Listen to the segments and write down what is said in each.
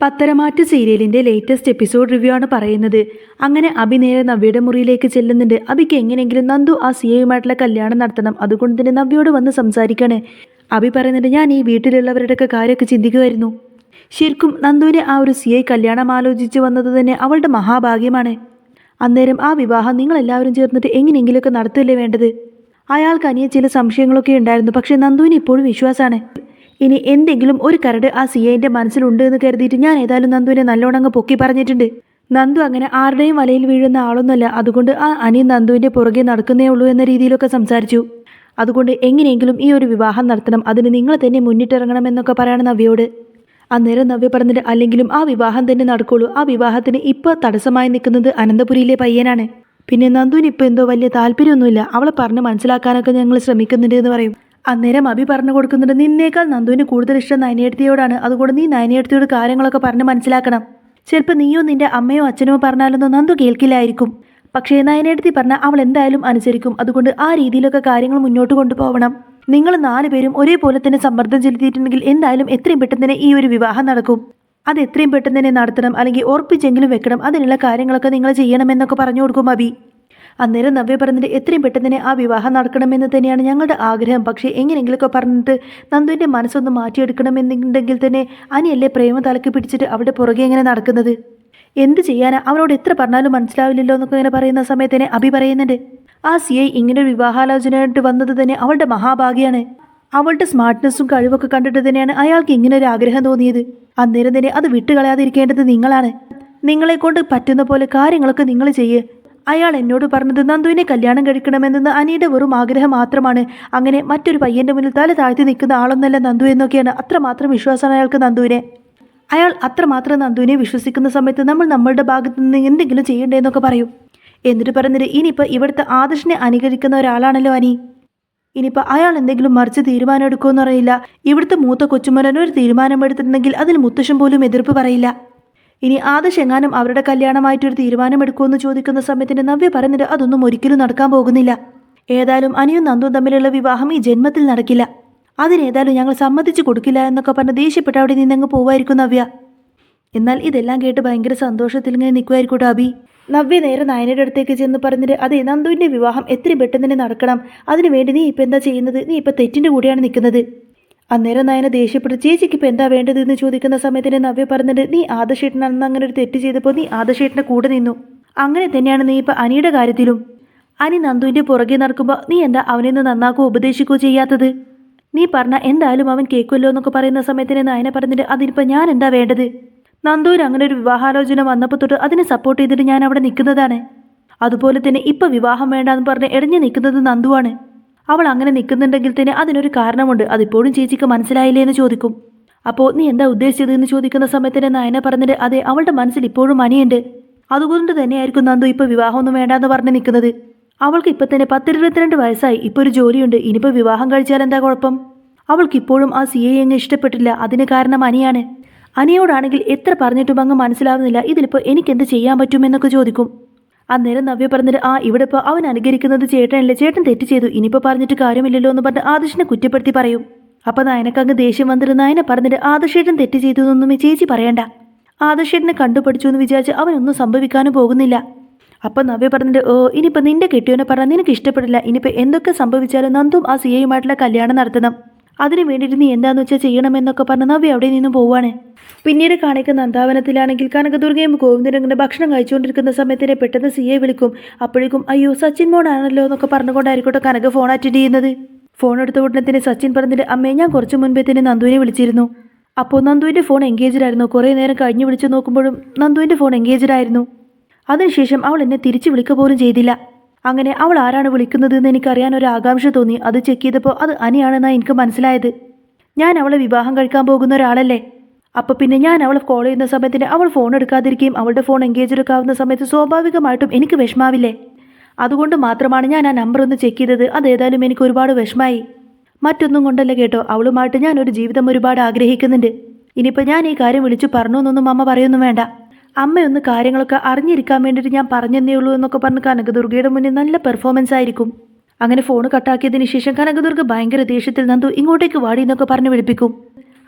പത്തരമാറ്റ് സീരിയലിന്റെ latest episode review ആണ് പറയുന്നത്. അങ്ങനെ അഭി നേരെ നവ്യയുടെ മുറിയിലേക്ക് ചെല്ലുന്നുണ്ട്. അഭിക്ക് എങ്ങനെയെങ്കിലും നന്ദു ആ സിയയുമായിട്ടുള്ള കല്യാണം നടത്തണം. അതുകൊണ്ട് തന്നെ നവ്യയോട് വന്ന് സംസാരിക്കണേ. അഭി പറയുന്നുണ്ട്, ഞാൻ ഈ വീട്ടിലുള്ളവരുടെയൊക്കെ കാര്യമൊക്കെ ചിന്തിക്കുമായിരുന്നു. ശരിക്കും നന്ദുവിനെ ആ ഒരു സിഐ കല്യാണം ആലോചിച്ച് വന്നത് തന്നെ അവളുടെ മഹാഭാഗ്യമാണ്. അന്നേരം ആ വിവാഹം നിങ്ങളെല്ലാവരും ചേർന്നിട്ട് എങ്ങനെയെങ്കിലുമൊക്കെ നടത്തില്ലേ വേണ്ടത്. അയാൾക്ക് അനിയ ചില സംശയങ്ങളൊക്കെ ഉണ്ടായിരുന്നു. പക്ഷേ നന്ദുവിന് ഇപ്പോഴും വിശ്വാസമാണ്. ഇനി എന്തെങ്കിലും ഒരു കരട് ആ സിഐൻ്റെ മനസ്സിലുണ്ട് എന്ന് കരുതിയിട്ട് ഞാൻ ഏതായാലും നന്ദുവിനെ നല്ലോണം അങ്ങ് പൊക്കി പറഞ്ഞിട്ടുണ്ട്. നന്ദു അങ്ങനെ ആരുടെയും വലയിൽ വീഴുന്ന ആളൊന്നുമല്ല. അതുകൊണ്ട് ആ അനിയൻ നന്ദുവിൻ്റെ പുറകെ നടക്കുന്നേ ഉള്ളൂ എന്ന രീതിയിലൊക്കെ സംസാരിച്ചു. അതുകൊണ്ട് എങ്ങനെയെങ്കിലും ഈ ഒരു വിവാഹം നടത്തണം, അതിന് നിങ്ങൾ തന്നെ മുന്നിട്ടിറങ്ങണം എന്നൊക്കെ പറയണം നവ്യയോട്. അന്നേരം നവ്യ പറഞ്ഞിട്ട്, അല്ലെങ്കിലും ആ വിവാഹം തന്നെ നടക്കുള്ളൂ. ആ വിവാഹത്തിന് ഇപ്പോൾ തടസ്സമായി നിൽക്കുന്നത് അനന്തപുരിയിലെ പയ്യനാണ്. പിന്നെ നന്ദുവിന് ഇപ്പോൾ എന്തോ വലിയ താല്പര്യമൊന്നുമില്ല. അവളെ പറഞ്ഞ് മനസ്സിലാക്കാനൊക്കെ ഞങ്ങൾ ശ്രമിക്കുന്നുണ്ട് എന്ന് പറയും. അന്നേരം അഭി പറഞ്ഞു കൊടുക്കുന്നുണ്ട്, നിന്നേക്കാൾ നന്ദുവിന് കൂടുതൽ ഇഷ്ടം നയനേടത്തിയോടാണ്. അതുകൊണ്ട് നീ നയനേടത്തിയോട് കാര്യങ്ങളൊക്കെ പറഞ്ഞ് മനസ്സിലാക്കണം. ചിലപ്പോൾ നീയോ നിന്റെ അമ്മയോ അച്ഛനോ പറഞ്ഞാലൊന്നും നന്ദു കേൾക്കില്ലായിരിക്കും. പക്ഷേ നയനേടത്തി പറഞ്ഞാൽ അവൾ എന്തായാലും അനുസരിക്കും. അതുകൊണ്ട് ആ രീതിയിലൊക്കെ കാര്യങ്ങൾ മുന്നോട്ട് കൊണ്ടുപോകണം. നിങ്ങൾ 4 പേരും ഒരേപോലെ തന്നെ സമ്മർദ്ദം ചെലുത്തിയിട്ടുണ്ടെങ്കിൽ എന്തായാലും എത്രയും പെട്ടെന്ന് തന്നെ ഈ ഒരു വിവാഹം നടക്കും. അത് എത്രയും പെട്ടെന്ന് തന്നെ നടത്തണം, അല്ലെങ്കിൽ ഉറപ്പിച്ചെങ്കിലും വെക്കണം. അതിനുള്ള കാര്യങ്ങളൊക്കെ നിങ്ങൾ ചെയ്യണമെന്നൊക്കെ പറഞ്ഞു കൊടുക്കും അഭി. അന്നേരം നവ്യ പറഞ്ഞിട്ട്, എത്രയും പെട്ടെന്ന് തന്നെ ആ വിവാഹം നടക്കണമെന്ന് തന്നെയാണ് ഞങ്ങളുടെ ആഗ്രഹം. പക്ഷേ എങ്ങനെയെങ്കിലുമൊക്കെ പറഞ്ഞിട്ട് നന്ദുവിൻ്റെ മനസ്സൊന്ന് മാറ്റിയെടുക്കണമെന്നുണ്ടെങ്കിൽ തന്നെ അനിയല്ലേ പ്രേമ തലക്ക് പിടിച്ചിട്ട് അവിടെ പുറകെ എങ്ങനെ നടക്കുന്നത്. എന്ത് ചെയ്യാനാ, അവനോട് എത്ര പറഞ്ഞാലും മനസ്സിലാവില്ലല്ലോ എന്നൊക്കെ ഇങ്ങനെ പറയുന്ന സമയത്ത് അഭി പറയുന്നുണ്ട്, ആ സിഐ ഇങ്ങനെ ഒരു വിവാഹാലോചനയായിട്ട് വന്നത് തന്നെ അവളുടെ മഹാഭാഗ്യമാണ്. അവളുടെ സ്മാർട്ട്നെസ്സും കഴിവൊക്കെ കണ്ടിട്ട് തന്നെയാണ് അയാൾക്ക് ഇങ്ങനെ ഒരു ആഗ്രഹം തോന്നിയത്. അന്നേരം തന്നെ അത് വിട്ടുകളയാതിരിക്കേണ്ടത് നിങ്ങളാണ്. നിങ്ങളെ കൊണ്ട് പറ്റുന്ന പോലെ കാര്യങ്ങളൊക്കെ നിങ്ങൾ ചെയ്യേ. അയാൾ എന്നോട് പറഞ്ഞത് നന്ദുവിനെ കല്യാണം കഴിക്കണമെന്നത് അനിയുടെ വെറും ആഗ്രഹം മാത്രമാണ്. അങ്ങനെ മറ്റൊരു പയ്യൻ്റെ മുന്നിൽ തല താഴ്ത്തി നിൽക്കുന്ന ആളൊന്നല്ല നന്ദു എന്നൊക്കെയാണ്. അത്രമാത്രം വിശ്വാസമാണ് അയാൾക്ക് നന്ദുവിനെ. അയാൾ അത്രമാത്രം നന്ദുവിനെ വിശ്വസിക്കുന്ന സമയത്ത് നമ്മൾ നമ്മളുടെ ഭാഗത്ത് നിന്ന് എന്തെങ്കിലും ചെയ്യണ്ടേന്നൊക്കെ പറയും. എന്നിട്ട് പറഞ്ഞിട്ട്, ഇനിയിപ്പോൾ ഇവിടുത്തെ ആദർശിനെ അനുകരിക്കുന്ന ഒരാളാണല്ലോ അനി. ഇനിയിപ്പോൾ അയാൾ എന്തെങ്കിലും മറിച്ച് തീരുമാനം എടുക്കുമെന്ന് അറിയില്ല. ഇവിടുത്തെ മൂത്ത കൊച്ചുമോൻ ഒരു തീരുമാനം എടുത്തിട്ടുണ്ടെങ്കിൽ അതിൽ മുത്തശ്ശൻ പോലും എതിർപ്പ് പറയില്ല. ഇനി ആദർശ് എങ്ങാനും അവരുടെ കല്യാണമായിട്ടൊരു തീരുമാനം എടുക്കുമെന്ന് ചോദിക്കുന്ന സമയത്തിന് നവ്യ പറയുന്നിട്ട്, അതൊന്നും ഒരിക്കലും നടക്കാൻ പോകുന്നില്ല. ഏതായാലും അനിയും നന്ദുവും തമ്മിലുള്ള വിവാഹം ഈ ജന്മത്തിൽ നടക്കില്ല. അതിനേതായാലും ഞങ്ങൾ സമ്മതിച്ചു കൊടുക്കില്ല എന്നൊക്കെ പറഞ്ഞ് ദേഷ്യപ്പെട്ട് അവിടെ നിന്നങ്ങ് പോവായിരിക്കും നവ്യ. എന്നാൽ ഇതെല്ലാം കേട്ട് ഭയങ്കര സന്തോഷത്തിൽ ഇങ്ങനെ നിൽക്കുമായിരിക്കട്ടെ അഭി. നവ്യ നേരെ നയനയുടെ അടുത്തേക്ക് ചെന്ന് പറഞ്ഞിട്ട്, അതെ നന്ദുവിൻ്റെ വിവാഹം എത്രയും പെട്ടെന്ന് തന്നെ നടക്കണം. അതിനുവേണ്ടി നീ ഇപ്പം എന്താ ചെയ്യുന്നത്? നീ ഇപ്പം തെറ്റിൻ്റെ കൂടെയാണ് നിൽക്കുന്നത്. അന്നേരം നയന ദേഷ്യപ്പെട്ട്, ചേച്ചിക്ക് ഇപ്പം എന്താ വേണ്ടത് എന്ന് ചോദിക്കുന്ന സമയത്തിന് നവ്യ പറഞ്ഞിട്ട്, നീ ആദർശേട്ടനാണെന്ന് അങ്ങനെ ഒരു തെറ്റ് ചെയ്തപ്പോൾ നീ ആദർശേട്ടൻ്റെ കൂടെ നിന്നു. അങ്ങനെ തന്നെയാണ് നീ ഇപ്പം അനിയുടെ കാര്യത്തിലും. അനി നന്ദുവിൻ്റെ പുറകെ നടക്കുമ്പോൾ നീ എന്താ അവനെ ഒന്ന് നന്നാക്കുകയോ ഉപദേശിക്കുകയോ ചെയ്യാത്തത്? നീ പറഞ്ഞാൽ എന്തായാലും അവൻ കേൾക്കുമല്ലോ എന്നൊക്കെ പറയുന്ന സമയത്തിന് നയന പറഞ്ഞിട്ട്, അതിനിപ്പോൾ ഞാൻ എന്താ വേണ്ടത്? നന്ദുവിന് അങ്ങനെ ഒരു വിവാഹാലോചന വന്നപ്പോൾ തൊട്ട് അതിനെ സപ്പോർട്ട് ചെയ്തിട്ട് ഞാൻ അവിടെ നിൽക്കുന്നതാണ്. അതുപോലെ തന്നെ ഇപ്പം വിവാഹം വേണ്ടാന്ന് പറഞ്ഞ് ഇടഞ്ഞു നിൽക്കുന്നത് നന്ദുവാണ്. അവൾ അങ്ങനെ നിൽക്കുന്നുണ്ടെങ്കിൽ തന്നെ അതിനൊരു കാരണമുണ്ട്. അതിപ്പോഴും ചേച്ചിക്ക് മനസ്സിലായില്ലേ എന്ന് ചോദിക്കും. അപ്പോൾ നീ എന്താ ഉദ്ദേശിച്ചത് എന്ന് ചോദിക്കുന്ന സമയത്തിന് നയന പറഞ്ഞിട്ട്, അതെ അവളുടെ മനസ്സിൽ ഇപ്പോഴും അനിയുണ്ട്. അതുകൊണ്ട് തന്നെയായിരിക്കും നന്ദു ഇപ്പോൾ വിവാഹമൊന്നും വേണ്ടാന്ന് പറഞ്ഞ് നിൽക്കുന്നത്. അവൾക്ക് ഇപ്പം തന്നെ 10-22 വയസ്സായി. ഇപ്പോൾ ഒരു ജോലിയുണ്ട്. ഇനിയിപ്പോൾ വിവാഹം കഴിച്ചാൽ എന്താ കുഴപ്പം? അവൾക്ക് ഇപ്പോഴും ആ സിയെ അങ്ങ് ഇഷ്ടപ്പെട്ടില്ല. അതിന് കാരണം അനിയാണ്. അനിയോടാണെങ്കിൽ എത്ര പറഞ്ഞിട്ടും അങ്ങ് മനസ്സിലാവുന്നില്ല. ഇതിലിപ്പോൾ എനിക്കെന്ത് ചെയ്യാൻ പറ്റുമെന്നൊക്കെ ചോദിക്കും. അന്നേരം നവ്യ പറഞ്ഞിട്ട്, ഇവിടെ ഇപ്പോൾ അവൻ അനുകരിക്കുന്നത് ചേട്ടനല്ലേ, ചേട്ടൻ തെറ്റ് ചെയ്തു, ഇനിയിപ്പോൾ പറഞ്ഞിട്ട് കാര്യമില്ലല്ലോ എന്ന് പറഞ്ഞ് ആദർശിനെ കുറ്റപ്പെടുത്തി പറയും. അപ്പോൾ നയനക്കങ്ങ് ദേഷ്യം വന്നിട്ട് നയനെ പറഞ്ഞിട്ട്, ആദർശേട്ടൻ തെറ്റ് ചെയ്തതൊന്നും ചേച്ചി പറയണ്ട. ആദർശേട്ടനെ കണ്ടുപഠിച്ചു എന്ന് വിചാരിച്ച് അവനൊന്നും സംഭവിക്കാനും പോകുന്നില്ല. അപ്പം നവ്യ പറഞ്ഞിട്ട്, ഇനിയിപ്പോൾ നിന്റെ കെട്ടിയോനെ പറഞ്ഞാൽ നിനക്ക് ഇഷ്ടപ്പെടില്ല. ഇനിയിപ്പോൾ എന്തൊക്കെ സംഭവിച്ചാലും നന്ദും ആ സിയയുമായിട്ടുള്ള കല്യാണം നടത്തണം. അതിന് വേണ്ടിയിട്ട് നീ എന്താണെന്ന് വെച്ചാൽ ചെയ്യണമെന്നൊക്കെ പറഞ്ഞ് നവ്യ അവിടെ നിന്നും പോവാണ്. പിന്നീട് കാണിക്കുന്ന നന്ദാവനത്തിലാണെങ്കിൽ കനകദുർഗയും ഗോവിന്ദനും ഇങ്ങനെ ഭക്ഷണം കഴിച്ചുകൊണ്ടിരിക്കുന്ന സമയത്തിന് പെട്ടെന്ന് സിയെ വിളിക്കും. അപ്പോഴേക്കും അയ്യോ സച്ചിൻ മോനാണല്ലോ എന്നൊക്കെ പറഞ്ഞുകൊണ്ടായിരിക്കട്ടെ കനക ഫോൺ അറ്റൻഡ് ചെയ്യുന്നത്. ഫോൺ എടുത്ത ഉടനെ തന്നെ സച്ചിൻ പറഞ്ഞിട്ട്, അമ്മേ ഞാൻ കുറച്ച് മുൻപേ തന്നെ നന്ദുവിനെ വിളിച്ചിരുന്നു. അപ്പോൾ നന്ദുവിൻ്റെ ഫോൺ എൻഗേജ്ഡ് ആയിരുന്നു. കുറേ നേരം കഴിഞ്ഞ് വിളിച്ച് നോക്കുമ്പോഴും നന്ദുവിൻ്റെ ഫോൺ എൻഗേജ്ഡ് ആയിരുന്നു. അതിനുശേഷം അവൾ എന്നെ തിരിച്ച് വിളിക്കുക പോലും ചെയ്തില്ല. അങ്ങനെ അവൾ ആരാണ് വിളിക്കുന്നത് എന്ന് എനിക്കറിയാൻ ഒരു ആകാംക്ഷ തോന്നി. അത് ചെക്ക് ചെയ്തപ്പോൾ അത് അനിയാണെന്നാണ് എനിക്ക് മനസ്സിലായത്. ഞാൻ അവളെ വിവാഹം കഴിക്കാൻ പോകുന്ന ഒരാളല്ലേ. അപ്പോൾ പിന്നെ ഞാൻ അവളെ കോൾ ചെയ്യുന്ന സമയത്തിന് അവൾ ഫോൺ എടുക്കാതിരിക്കുകയും അവളുടെ ഫോൺ എൻഗേജ് എടുക്കാവുന്ന സമയത്ത് സ്വാഭാവികമായിട്ടും എനിക്ക് വിഷമാവില്ലേ. അതുകൊണ്ട് മാത്രമാണ് ഞാൻ ആ നമ്പർ ഒന്ന് ചെക്ക് ചെയ്തത്. അതേതായാലും എനിക്ക് ഒരുപാട് വിഷമായി. മറ്റൊന്നും കൊണ്ടല്ല കേട്ടോ, അവളുമായിട്ട് ഞാനൊരു ജീവിതം ഒരുപാട് ആഗ്രഹിക്കുന്നുണ്ട്. ഇനിയിപ്പോൾ ഞാൻ ഈ കാര്യം വിളിച്ചു പറഞ്ഞു എന്നൊന്നും അമ്മ പറയൊന്നും വേണ്ട. അമ്മയൊന്ന് കാര്യങ്ങളൊക്കെ അറിഞ്ഞിരിക്കാൻ വേണ്ടിയിട്ട് ഞാൻ പറഞ്ഞതേ ഉള്ളൂ എന്നൊക്കെ പറഞ്ഞ് കനകദുർഗയുടെ മുന്നിൽ നല്ല പെർഫോമൻസ് ആയിരിക്കും. അങ്ങനെ ഫോൺ കട്ടാക്കിയതിന് ശേഷം കനകദുർഗ ഭയങ്കര ദേഷ്യത്തിൽ നന്ദു ഇങ്ങോട്ടേക്ക് വാടി എന്നൊക്കെ പറഞ്ഞ് വിളിപ്പിക്കും.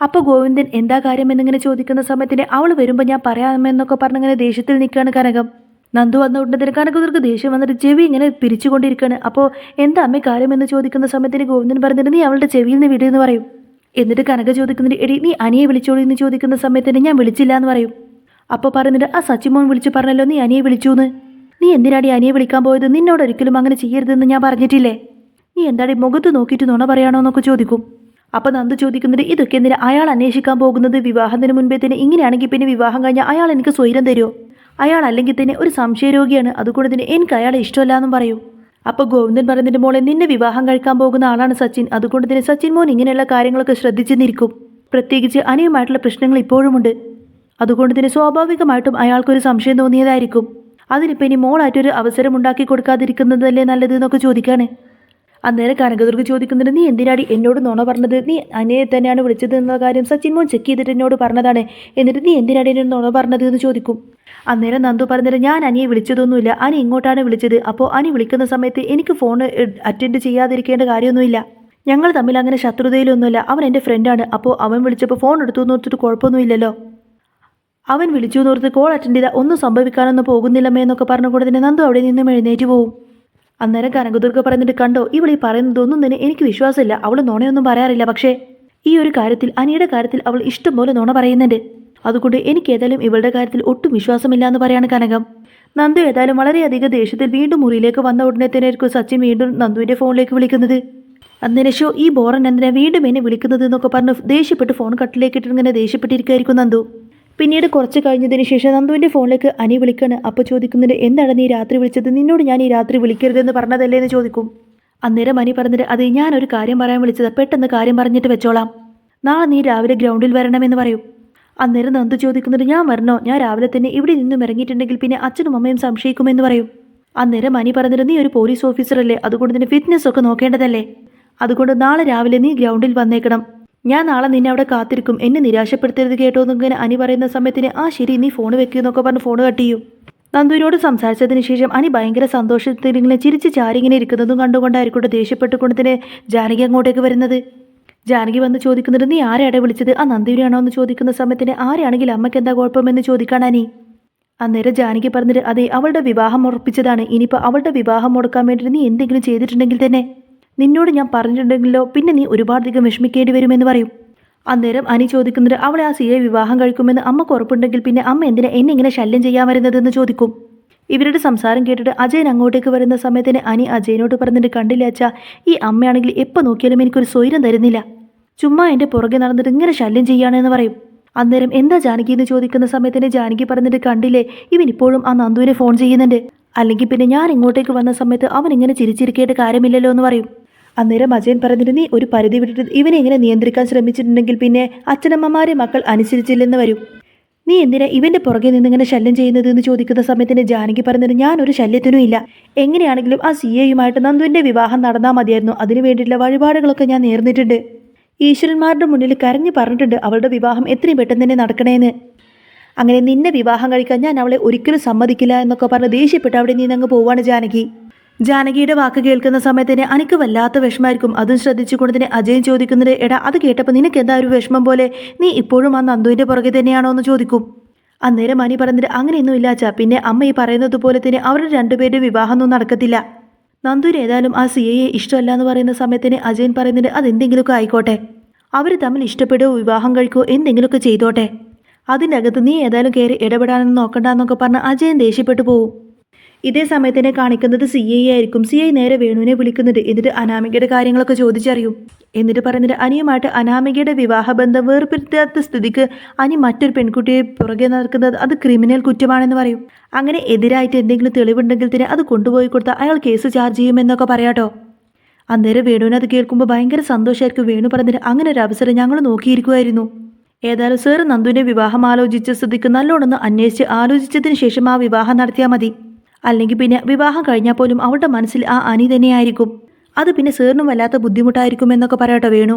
അപ്പോൾ ഗോവിന്ദൻ എന്താ കാര്യം എന്നിങ്ങനെ ചോദിക്കുന്ന സമയത്തിന് അവൾ വരുമ്പോൾ ഞാൻ പറയാമെന്നൊക്കെ പറഞ്ഞിങ്ങനെ ദേഷ്യത്തിൽ നിൽക്കുകയാണ് കനകം. നന്ദു വന്ന ഉടനെ കനകദുർഗ് ദേഷ്യം വന്നിട്ട് ചെവി ഇങ്ങനെ പിരിച്ചുകൊണ്ടിരിക്കുകയാണ്. അപ്പോൾ എന്താ അമ്മ കാര്യമെന്ന് ചോദിക്കുന്ന സമയത്തിന് ഗോവിന്ദൻ പറഞ്ഞിട്ട് നീ അവളുടെ ചെവിയിൽ നിന്ന് വിടുമെന്ന് പറയും. എന്നിട്ട് കനക ചോദിക്കുന്നുണ്ട് എടി നീ അനിയെ വിളിച്ചോളൂ എന്ന് ചോദിക്കുന്ന സമയത്തിന് ഞാൻ വിളിച്ചില്ല എന്ന് പറയും. അപ്പോൾ പറയുന്നുണ്ട് ആ സച്ചിമോൻ വിളിച്ചു പറഞ്ഞല്ലോ നീ അനിയെ വിളിച്ചു എന്ന്. നീ എന്തിനാടി അനിയെ വിളിക്കാൻ പോയത്? നിന്നോട് ഒരിക്കലും അങ്ങനെ ചെയ്യരുതെന്ന് ഞാൻ പറഞ്ഞിട്ടില്ലേ? നീ എന്താടി മുഖത്ത് നോക്കിയിട്ട് നുണ പറയാണോ എന്നൊക്കെ ചോദിക്കും. അപ്പോൾ നന്ദു ചോദിക്കുന്നുണ്ട് ഇതൊക്കെ എന്തിനാ അയാൾ അന്വേഷിക്കാൻ പോകുന്നത്? വിവാഹത്തിന് മുൻപേ തന്നെ ഇങ്ങനെയാണെങ്കിൽ പിന്നെ വിവാഹം കഴിഞ്ഞാൽ അയാൾ എനിക്ക് സ്വൈരം തരുമോ? അയാൾ അല്ലെങ്കിൽ തന്നെ ഒരു സംശയരോഗിയാണ്, അതുകൊണ്ട് തന്നെ എനിക്ക് അയാളെ ഇഷ്ടമല്ല എന്നും പറയൂ. അപ്പോൾ ഗോവിന്ദൻ പറഞ്ഞതിൻ്റെ മോളെ നിന്നെ വിവാഹം കഴിക്കാൻ പോകുന്ന ആളാണ് സച്ചിൻ, അതുകൊണ്ട് തന്നെ സച്ചിൻ മോൻ ഇങ്ങനെയുള്ള കാര്യങ്ങളൊക്കെ ശ്രദ്ധിച്ചെന്നിരിക്കും. പ്രത്യേകിച്ച് അനിയുമായിട്ടുള്ള പ്രശ്നങ്ങൾ ഇപ്പോഴുമുണ്ട്, അതുകൊണ്ട് തന്നെ സ്വാഭാവികമായിട്ടും അയാൾക്കൊരു സംശയം തോന്നിയതായിരിക്കും. അതിനിപ്പോൾ ഇനി മോളായിട്ടൊരു അവസരം ഉണ്ടാക്കി കൊടുക്കാതിരിക്കുന്നതല്ലേ നല്ലത് എന്നൊക്കെ ചോദിക്കാണ്. അന്നേരം കനകദുർഗ് ചോദിക്കുന്നുണ്ട് നീ എന്തിനാടി എന്നോട് നുണ പറഞ്ഞത്? നീ അനിയെ തന്നെയാണ് വിളിച്ചത് എന്ന കാര്യം സച്ചിൻ മോൻ ചെക്ക് ചെയ്തിട്ട് എന്നോട് പറഞ്ഞതാണ്, എന്നിട്ട് നീ എന്തിനാടി എന്നോട് നുണ പറഞ്ഞത് എന്ന് ചോദിക്കും. അന്നേരം നന്ദു പറഞ്ഞിട്ട് ഞാൻ അനിയെ വിളിച്ചതൊന്നുമില്ല, അനി ഇങ്ങോട്ടാണ് വിളിച്ചത്. അപ്പോൾ അനി വിളിക്കുന്ന സമയത്ത് എനിക്ക് ഫോൺ അറ്റൻഡ് ചെയ്യാതിരിക്കേണ്ട കാര്യമൊന്നുമില്ല. ഞങ്ങൾ തമ്മിൽ അങ്ങനെ ശത്രുതയിലൊന്നുമില്ല. അവൻ എൻ്റെ ഫ്രണ്ടാണ്. അപ്പോൾ അവൻ വിളിച്ചപ്പോൾ ഫോൺ എടുത്തു എന്ന് ഓർത്തിട്ട് കുഴപ്പമൊന്നുമില്ലല്ലോ. അവൻ വിളിച്ചു എന്ന് ഓർത്ത് കോൾ അറ്റൻഡ് ചെയ്താൽ ഒന്നും സംഭവിക്കാനൊന്നും പോകുന്നില്ലമ്മേ എന്നൊക്കെ പറഞ്ഞുകൊണ്ട് തന്നെ നന്ദു അവിടെ നിന്നും എഴുന്നേറ്റ് പോവും. അന്നേരം കനകദുർഗ പറയുന്നിട്ട് കണ്ടോ ഇവൾ ഈ പറയുന്നതൊന്നും തന്നെ എനിക്ക് വിശ്വാസമില്ല. അവൾ നുണയൊന്നും പറയാറില്ല, പക്ഷേ ഈ ഒരു കാര്യത്തിൽ അനിയുടെ കാര്യത്തിൽ അവൾ ഇഷ്ടംപോലെ നുണ പറയുന്നുണ്ട്. അതുകൊണ്ട് എനിക്ക് ഏതായാലും ഇവളുടെ കാര്യത്തിൽ ഒട്ടും വിശ്വാസമില്ല എന്ന് പറയാണ് കനകം. നന്ദു ഏതായാലും വളരെയധികം ദേഷ്യത്തിൽ വീണ്ടും മുറിയിലേക്ക് വന്ന ഉടനെ തന്നെ ആയിരിക്കും സച്ചിൻ വീണ്ടും നന്ദുവിൻ്റെ ഫോണിലേക്ക് വിളിക്കുന്നത്. അന്നേരം ഷോ ഈ ബോറൻ എന്തിനാ വീണ്ടും എന്നെ വിളിക്കുന്നത് എന്നൊക്കെ പറഞ്ഞ് ദേഷ്യപ്പെട്ട് ഫോൺ കട്ടിലേക്ക് ഇട്ടിട്ട് ഇങ്ങനെ ദേഷ്യപ്പെട്ടിരിക്കുമായിരിക്കും നന്ദു. പിന്നീട് കുറച്ച് കഴിഞ്ഞതിന് ശേഷം നന്ദുവിൻ്റെ ഫോണിലേക്ക് അനി വിളിക്കാണ്. അപ്പോൾ ചോദിക്കുന്നുണ്ട് എന്താണ് നീ രാത്രി വിളിച്ചത്? നിന്നോട് ഞാൻ ഈ രാത്രി വിളിക്കരുതെന്ന് പറഞ്ഞതല്ലേ എന്ന് ചോദിക്കും. അന്നേരം അനി പറഞ്ഞിട്ട് അതെ ഞാനൊരു കാര്യം പറയാൻ വിളിച്ചത്, പെട്ടെന്ന് കാര്യം പറഞ്ഞിട്ട് വെച്ചോളാം, നാളെ നീ രാവിലെ ഗ്രൗണ്ടിൽ വരണമെന്ന് പറയും. അന്നേരം നന്ദു ചോദിക്കുന്നുണ്ട് ഞാൻ വരണോ? ഞാൻ രാവിലെ തന്നെ ഇവിടെ നിന്നും ഇറങ്ങിയിട്ടുണ്ടെങ്കിൽ പിന്നെ അച്ഛനും അമ്മയും സംശയിക്കുമെന്ന് പറയും. അന്നേരം അനി പറഞ്ഞിട്ട് നീ ഒരു പോലീസ് ഓഫീസറല്ലേ, അതുകൊണ്ട് തന്നെ ഫിറ്റ്നസ് ഒക്കെ നോക്കേണ്ടതല്ലേ, അതുകൊണ്ട് നാളെ രാവിലെ നീ ഗ്രൗണ്ടിൽ വന്നേക്കണം, ഞാൻ നാളെ നിന്നെ അവിടെ കാത്തിരിക്കും, എന്നെ നിരാശപ്പെടുത്തരുത് കേട്ടോ എന്നിങ്ങനെ അനി പറയുന്ന സമയത്തിന് ആ ശരി നീ ഫോൺ വെക്കുമെന്നൊക്കെ പറഞ്ഞ് ഫോൺ കട്ട് ചെയ്യും. നന്ദുവിനോട് സംസാരിച്ചതിന് ശേഷം അനി ഭയങ്കര സന്തോഷത്തിൽ ഇങ്ങനെ ചിരിച്ച് ചാരിങ്ങനെ ഇരിക്കുന്നതും കണ്ടുകൊണ്ടായിരിക്കട്ടെ ദേഷ്യപ്പെട്ടുകൊണ്ട് തന്നെ ജാനകി അങ്ങോട്ടേക്ക് വരുന്നത്. ജാനകി വന്ന് ചോദിക്കുന്നുണ്ട് നീ ആരെയാടെ വിളിച്ചത്? ആ നന്ദുവിനെയാണോ എന്ന് ചോദിക്കുന്ന സമയത്തിന് ആരെയാണെങ്കിൽ അമ്മയ്ക്ക് എന്താ കുഴപ്പമെന്ന് ചോദിക്കാൻ അനി. അന്നേരം ജാനകി പറഞ്ഞിട്ട് അതെ അവളുടെ വിവാഹം ഉറപ്പിച്ചതാണ്, ഇനിയിപ്പോൾ അവളുടെ വിവാഹം മുടക്കാൻ വേണ്ടിയിട്ട് നീ എന്തെങ്കിലും ചെയ്തിട്ടുണ്ടെങ്കിൽ തന്നെ നിന്നോട് ഞാൻ പറഞ്ഞിട്ടുണ്ടെങ്കിലോ പിന്നെ നീ ഒരുപാടധികം വിഷമിക്കേണ്ടി വരുമെന്ന് പറയും. അന്നേരം അനി ചോദിക്കുന്നത് അവളെ ആ സിയെ വിവാഹം കഴിക്കുമെന്ന് അമ്മക്ക് ഉറപ്പുണ്ടെങ്കിൽ പിന്നെ അമ്മ എന്തിനാ എന്നെ ഇങ്ങനെ ശല്യം ചെയ്യാൻ വരുന്നതെന്ന് ചോദിക്കും. ഇവരുടെ സംസാരം കേട്ടിട്ട് അജയൻ അങ്ങോട്ടേക്ക് വരുന്ന സമയത്തിന് അനി അജയനോട് പറഞ്ഞിട്ട് കണ്ടില്ല അച്ഛാ, ഈ അമ്മയാണെങ്കിൽ എപ്പോൾ നോക്കിയാലും എനിക്കൊരു സ്വൈരം തരുന്നില്ല, ചുമ്മാ എൻ്റെ പുറകെ നടന്നിട്ട് ഇങ്ങനെ ശല്യം ചെയ്യുകയാണെന്ന് പറയും. അന്നേരം എന്താ ജാനകി എന്ന് ചോദിക്കുന്ന സമയത്തിന് ജാനകി പറഞ്ഞിട്ട് കണ്ടില്ലേ ഇവൻ ഇപ്പോഴും ആ നന്ദുവിനെ ഫോൺ ചെയ്യുന്നുണ്ട്, അല്ലെങ്കിൽ പിന്നെ ഞാൻ ഇങ്ങോട്ടേക്ക് വന്ന സമയത്ത് അവൻ ഇങ്ങനെ ചിരിച്ചിരിക്കേണ്ട കാര്യമില്ലല്ലോ എന്ന് പറയും. അന്നേരം അജയൻ പറഞ്ഞിട്ട് നീ ഒരു പരിധി വിട്ടിട്ട് ഇവനെ ഇങ്ങനെ നിയന്ത്രിക്കാൻ ശ്രമിച്ചിട്ടുണ്ടെങ്കിൽ പിന്നെ അച്ഛനമ്മമാരെ മക്കൾ അനുസരിച്ചില്ലെന്ന് വരും, നീ എന്തിനാ ഇവൻ്റെ പുറകെ നിന്നിങ്ങനെ ശല്യം ചെയ്യുന്നത് എന്ന് ചോദിക്കുന്ന സമയത്തിന് ജാനകി പറഞ്ഞിട്ട് ഞാനൊരു ശല്യത്തിനും ഇല്ല, എങ്ങനെയാണെങ്കിലും ആ സി എയുമായിട്ട് നന്ദുവിൻ്റെ വിവാഹം നടന്നാൽ മതിയായിരുന്നു, അതിനു വേണ്ടിയിട്ടുള്ള വഴിപാടുകളൊക്കെ ഞാൻ നേർന്നിട്ടുണ്ട്, ഈശ്വരന്മാരുടെ മുന്നിൽ കരഞ്ഞു പറഞ്ഞിട്ടുണ്ട് അവളുടെ വിവാഹം എത്രയും പെട്ടെന്ന് തന്നെ നടക്കണേന്ന്, അങ്ങനെ നിന്നെ വിവാഹം കഴിക്കാൻ ഞാൻ അവളെ ഒരിക്കലും സമ്മതിക്കില്ല എന്നൊക്കെ പറഞ്ഞ് ദേഷ്യപ്പെട്ട് അവിടെ നിന്നങ്ങ് പോവാണ് ജാനകി. ജാനകിയുടെ വാക്ക് കേൾക്കുന്ന സമയത്തിന് അനിക്ക് വല്ലാത്ത വിഷമമായിരിക്കും. അതും ശ്രദ്ധിച്ചുകൊണ്ട് തന്നെ അജയൻ ചോദിക്കുന്നത് എടാ അത് കേട്ടപ്പോൾ നിനക്ക് എന്താ ഒരു വിഷമം പോലെ, നീ ഇപ്പോഴും ആ നന്ദുവിൻ്റെ പുറകെ തന്നെയാണോ എന്ന് ചോദിക്കും. അന്നേരം അനി പറഞ്ഞിട്ട് അങ്ങനെയൊന്നും ഇല്ല അച്ഛാ, പിന്നെ അമ്മ ഈ പറയുന്നത് പോലെ തന്നെ അവരുടെ രണ്ടുപേരുടെ വിവാഹമൊന്നും നടക്കത്തില്ല, നന്ദുവിന് ഏതായാലും ആ സിയെ ഇഷ്ടമല്ല എന്ന് പറയുന്ന സമയത്തിന് അജയൻ പറയുന്നുണ്ട് അതെന്തെങ്കിലുമൊക്കെ ആയിക്കോട്ടെ, അവർ തമ്മിൽ ഇഷ്ടപ്പെടുകയോ വിവാഹം കഴിക്കുകയോ എന്തെങ്കിലുമൊക്കെ ചെയ്തോട്ടെ, അതിൻ്റെ അകത്ത് നീ ഏതായാലും കയറി ഇടപെടാനൊന്നും നോക്കണ്ടെന്നൊക്കെ പറഞ്ഞ് അജയൻ ദേഷ്യപ്പെട്ടു പോവും. ഇതേ സമയത്തിനെ കാണിക്കുന്നത് സി ഐ ആയിരിക്കും. സി ഐ നേരെ വേണുവിനെ വിളിക്കുന്നുണ്ട്. എന്നിട്ട് അനാമികയുടെ കാര്യങ്ങളൊക്കെ ചോദിച്ചറിയും. എന്നിട്ട് പറയുന്നത് അനിയുമായിട്ട് അനാമികയുടെ വിവാഹബന്ധം വേർപിരുത്താത്ത സ്ഥിതിക്ക് അനി മറ്റൊരു പെൺകുട്ടിയെ പുറകെ നടക്കുന്നത് അത് ക്രിമിനൽ കുറ്റമാണെന്ന് പറയും. അങ്ങനെ എതിരായിട്ട് എന്തെങ്കിലും തെളിവുണ്ടെങ്കിൽ തന്നെ അത് കൊണ്ടുപോയി കൊടുത്താൽ അയാൾ കേസ് ചാർജ് ചെയ്യുമെന്നൊക്കെ പറയാട്ടോ. അന്നേരം വേണുവിന് അത് കേൾക്കുമ്പോൾ ഭയങ്കര സന്തോഷമായിരിക്കും. വേണു പറഞ്ഞിട്ട് അങ്ങനെ ഒരു അവസരം ഞങ്ങൾ നോക്കിയിരിക്കുമായിരുന്നു, ഏതായാലും സാറ് നന്ദുവിൻ്റെ വിവാഹം ആലോചിച്ച സ്ഥിതിക്ക് നല്ലോണമെന്ന് അന്വേഷിച്ച് ആലോചിച്ചതിന് ശേഷം ആ വിവാഹം നടത്തിയാൽ മതി, അല്ലെങ്കിൽ പിന്നെ വിവാഹം കഴിഞ്ഞാൽ പോലും അവളുടെ മനസ്സിൽ ആ അനി തന്നെയായിരിക്കും, അത് പിന്നെ സാറിനും വല്ലാത്ത ബുദ്ധിമുട്ടായിരിക്കും എന്നൊക്കെ പറയട്ടോ വേണു.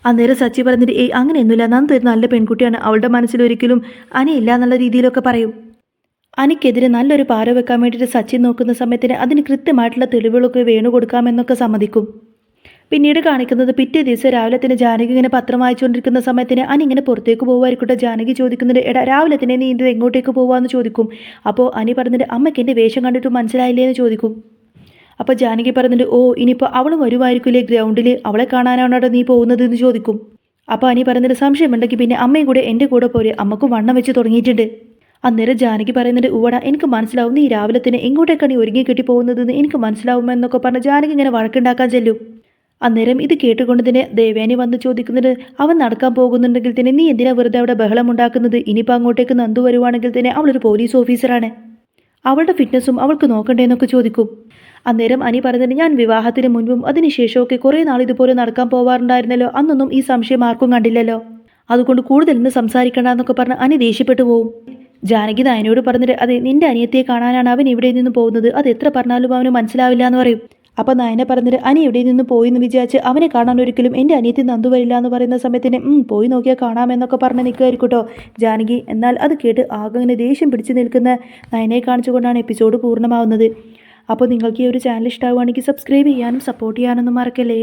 അന്നേരം സച്ചി പറഞ്ഞിട്ട് അങ്ങനെയൊന്നുമില്ല, നന്ദു ഒരു നല്ല പെൺകുട്ടിയാണ്, അവളുടെ മനസ്സിൽ ഒരിക്കലും അനി ഇല്ല എന്നുള്ള രീതിയിലൊക്കെ പറയും. അനിക്കെതിരെ നല്ലൊരു പാര വെക്കാൻ വേണ്ടിയിട്ട് സച്ചിൻ നോക്കുന്ന സമയത്തിന് അതിന് കൃത്യമായിട്ടുള്ള തെളിവുകളൊക്കെ വേണു കൊടുക്കാമെന്നൊക്കെ സമ്മതിക്കും. പിന്നീട് കാണിക്കുന്നത് പിറ്റേ ദിവസം രാവിലെ തന്നെ ജാനകി ഇങ്ങനെ പത്രം വായിച്ചുകൊണ്ടിരിക്കുന്ന സമയത്തിന് അനി ഇങ്ങനെ പുറത്തേക്ക് പോകുമായിരിക്കട്ടെ. ജാനകി ചോദിക്കുന്നുണ്ട്, എടാ രാവിലെ തന്നെ നീ ഇത് എങ്ങോട്ടേക്ക് പോവാന്ന് ചോദിക്കും. അപ്പോൾ അനി പറഞ്ഞിട്ട് അമ്മയ്ക്ക് എൻ്റെ വേഷം കണ്ടിട്ട് മനസ്സിലായില്ലേ എന്ന് ചോദിക്കും. അപ്പോൾ ജാനകി പറയുന്നുണ്ട്, ഓ ഇനിയിപ്പോൾ അവളും വരുമായിരിക്കില്ലേ ഗ്രൗണ്ടിൽ, അവളെ കാണാനാണോ നീ പോകുന്നത് എന്ന് ചോദിക്കും. അപ്പോൾ അനി പറയുന്നുണ്ട്, സംശയമുണ്ടെങ്കിൽ പിന്നെ അമ്മയും കൂടെ എൻ്റെ കൂടെ പോരെ, അമ്മക്കും വണ്ണം വെച്ച് തുടങ്ങിയിട്ടുണ്ട്. അന്നേരം ജാനകി പറയുന്നുണ്ട്, ഉവട എനിക്ക് മനസ്സിലാവും, നീ രാവിലെ തന്നെ എങ്ങോട്ടേക്കാണ് ഈ ഒരുങ്ങി കെട്ടി പോകുന്നതെന്ന് എനിക്ക് മനസ്സിലാവുമെന്നൊക്കെ പറഞ്ഞ് ജാനകി ഇങ്ങനെ വഴക്കുണ്ടാക്കാൻ ചെല്ലും. അന്നേരം ഇത് കേട്ടുകൊണ്ട് തന്നെ ദേവേനി വന്ന് ചോദിക്കുന്നത്, അവൻ നടക്കാൻ പോകുന്നുണ്ടെങ്കിൽ തന്നെ നീ എന്തിനാ വെറുതെ അവിടെ ബഹളം ഉണ്ടാക്കുന്നത്? ഇനിയിപ്പോൾ അങ്ങോട്ടേക്ക് നന്ദു വരുവാണെങ്കിൽ തന്നെ അവളൊരു പോലീസ് ഓഫീസറാണ്, അവളുടെ ഫിറ്റ്നസ്സും അവൾക്ക് നോക്കണ്ടേന്നൊക്കെ ചോദിക്കും. അന്നേരം അനി പറയുന്നത്, ഞാൻ വിവാഹത്തിന് മുൻപും അതിനുശേഷമൊക്കെ കുറേ നാൾ ഇതുപോലെ നടക്കാൻ പോവാറുണ്ടായിരുന്നല്ലോ, അന്നൊന്നും ഈ സംശയം ആർക്കും കണ്ടില്ലല്ലോ, അതുകൊണ്ട് കൂടുതൽ ഇന്ന് സംസാരിക്കണ്ടെന്നൊക്കെ പറഞ്ഞ് അനി ദേഷ്യപ്പെട്ടു പോവും. ജാനകി നയനോട് പറഞ്ഞിട്ട്, അതെ നിന്റെ അനിയത്തിയെ കാണാനാണ് അവൻ ഇവിടെ നിന്ന് പോകുന്നത്, അത് എത്ര പറഞ്ഞാലും അവന് മനസ്സിലാവില്ല എന്ന് പറയും. അപ്പം നയന പറഞ്ഞിട്ട്, അനി ഇവിടെ നിന്ന് പോയി എന്ന് വിചാരിച്ച് അവനെ കാണാൻ ഒരിക്കലും എൻ്റെ അനിയത്തി നന്ദു വരില്ല എന്ന് പറയുന്ന സമയത്തിന് പോയി നോക്കിയാൽ കാണാമെന്നൊക്കെ പറഞ്ഞ് നിൽക്കുമായിരിക്കട്ടോ ജാനകി. എന്നാൽ അത് കേട്ട് ആകെ ഇങ്ങനെ ദേഷ്യം പിടിച്ച് നിൽക്കുന്ന നയനയെ കാണിച്ചുകൊണ്ടാണ് എപ്പിസോഡ് പൂർണ്ണമാവുന്നത്. അപ്പോൾ നിങ്ങൾക്ക് ഈ ഒരു ചാനൽ ഇഷ്ടമാവുകയാണെങ്കിൽ സബ്സ്ക്രൈബ് ചെയ്യാനും സപ്പോർട്ട് ചെയ്യാനൊന്നും മറക്കല്ലേ.